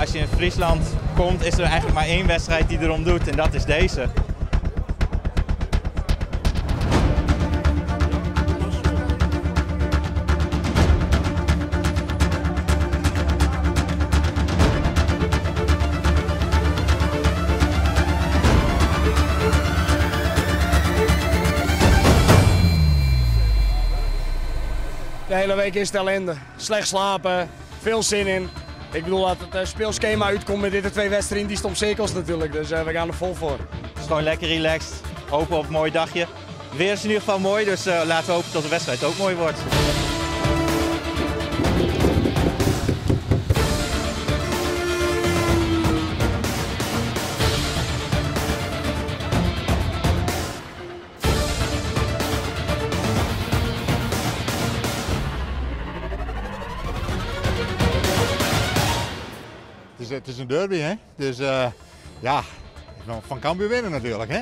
als je in Friesland komt, is er eigenlijk maar één wedstrijd die erom doet en dat is deze. De hele week is het ellende. Slecht slapen, veel zin in. Ik bedoel dat het speelschema uitkomt met dit 2 wedstrijden, die stond cirkels natuurlijk. Dus we gaan er vol voor. Het is gewoon lekker relaxed, hopen op een mooi dagje. Weer is in ieder geval mooi, dus laten we hopen dat de wedstrijd ook mooi wordt. Het is een derby, hè? Dus ja, van Cambuur winnen natuurlijk, hè?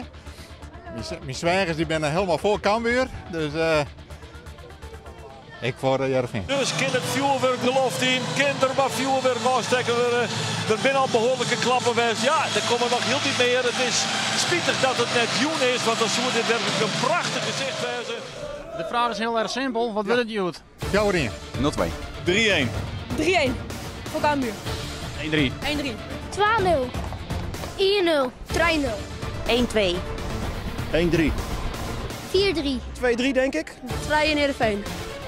Mijn zwijgers die zijn helemaal voor Cambuur, dus ik voor Heerenveen. Dus kind het vuurwerk de loft in, kind er maar vuurwerk aansteken. Er zijn al behoorlijke klappen geweest. Ja, er komen nog heel niet meer. Het is spietig dat het net June is, want dan zou dit werkelijk een prachtig gezicht wezen. De vraag is heel erg simpel. Wat wil het Joet? Jouw ring. 0-2. 3-1. 3-1 voor Cambuur. 1-3. 1-3. 2-0. 1-0. 3-0. 1-2. 1-3. 4-3. 2-3 denk ik. 2 in Heerenveen.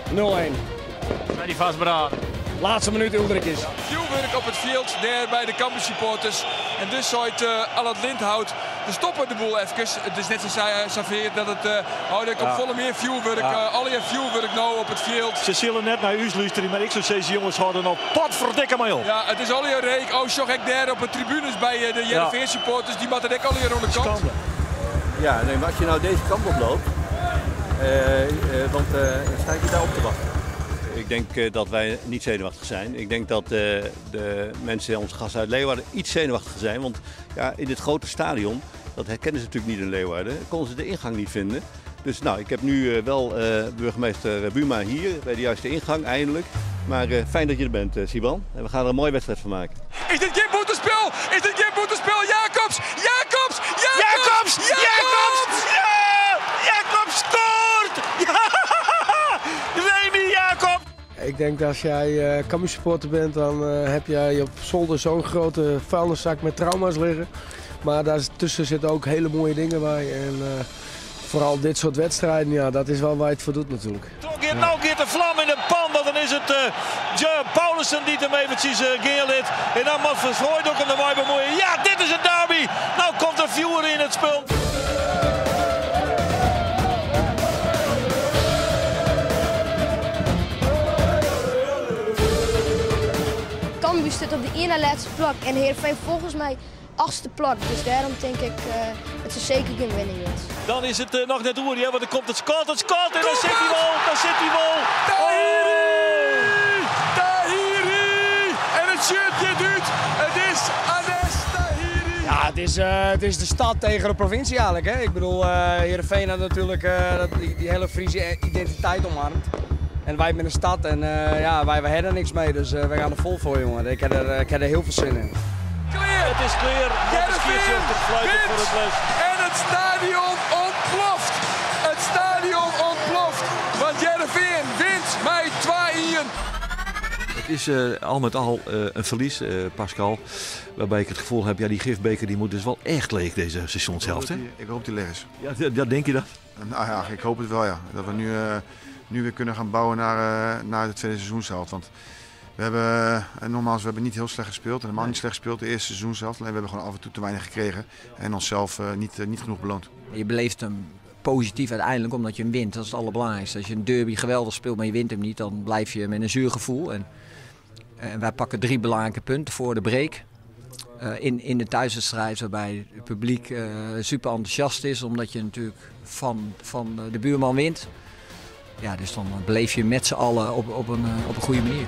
0-1. Zijn die vastberaden? Laatste minuut Ulrik is. Vuurwerk op het veld, daar bij de Cambuur supporters. En dus zou het al het Lindhout. We stoppen de boel even. Het is net zo Xavier dat het er komt volle meer vuurwerk. Alle vuurwerk nou op het veld. Ze zullen net naar u luisteren, maar ik zou zeggen, jongens, hadden nog potverdikke mail. Ja, het is al je reek. Oh, zag ik daar op de tribunes bij de Heerenveen supporters. Die moeten ook al hier aan de kant. Ja, nee, maar als je nou deze kant op loopt, want sta je daar op te wachten. Ik denk dat wij niet zenuwachtig zijn. Ik denk dat de mensen, onze gasten uit Leeuwarden, iets zenuwachtiger zijn. Want ja, in dit grote stadion, dat herkennen ze natuurlijk niet in Leeuwarden, konden ze de ingang niet vinden. Dus nou, ik heb nu wel burgemeester Buma hier bij de juiste ingang, eindelijk. Maar fijn dat je er bent, Siban. En we gaan er een mooie wedstrijd van maken. Is dit geen boetespel? Is dit geen boetespel? Jacobs! Jacobs! Jacobs! Jacobs! Ja! Jacobs scoort! Ja! Remy Jacobs! Ik denk dat als jij Cambuur supporter bent, dan heb jij op zolder zo'n grote vuilniszak met trauma's liggen. Maar daartussen zitten ook hele mooie dingen bij. En vooral dit soort wedstrijden, ja, dat is wel waar je het voor doet natuurlijk. Nou een keer de vlam in de pan, want dan is het Paulussen die ermee met zijn geerlid. En dan moet Verstrooid ook om de mooi bemoeien. Ja, dit is een derby! Nou komt er vuur in het spel. Cambuur zit op de ene laatste plak en Heerenveen volgens mij 8e plak. Dus daarom denk ik dat ze zeker geen winning is. Dan is het nog net oer, want dan komt het skot en dan zit hij wel, dan zit hij wel. Tahiri! Tahiri! En het shirtje duurt. Het is Anes Tahiri. Ja, het is de stad tegen de provincie eigenlijk. Hè? Ik bedoel, Heerenveen had natuurlijk die hele Friese identiteit omarmd. En wij met een stad en ja, wij hebben er niks mee, dus we gaan er vol voor, jongen. Ik heb er heel veel zin in. Het is clear. Heerenveen wint en het stadion ontploft. Het stadion ontploft, want Heerenveen wint met 2-1. Het is al met al een verlies, Pascal. Waarbij ik het gevoel heb, ja, die gifbeker die moet dus wel echt leeg deze seizoenshelft. Ik hoop die leeg is. Ja, denk je dat? Nou ja, ik hoop het wel, ja. Dat we nu weer kunnen gaan bouwen naar de tweede seizoenshelft. Want we hebben, nogmaals, we hebben niet heel slecht gespeeld. Helemaal niet slecht gespeeld de eerste seizoenshelft. Alleen we hebben gewoon af en toe te weinig gekregen. En onszelf niet genoeg beloond. Je beleeft hem positief uiteindelijk omdat je hem wint. Dat is het allerbelangrijkste. Als je een derby geweldig speelt, maar je wint hem niet, dan blijf je met een zuur gevoel. En wij pakken 3 belangrijke punten voor de break. In de thuiswedstrijd, waarbij het publiek super enthousiast is, omdat je natuurlijk van de buurman wint. Ja, dus dan beleef je met z'n allen op een goede manier.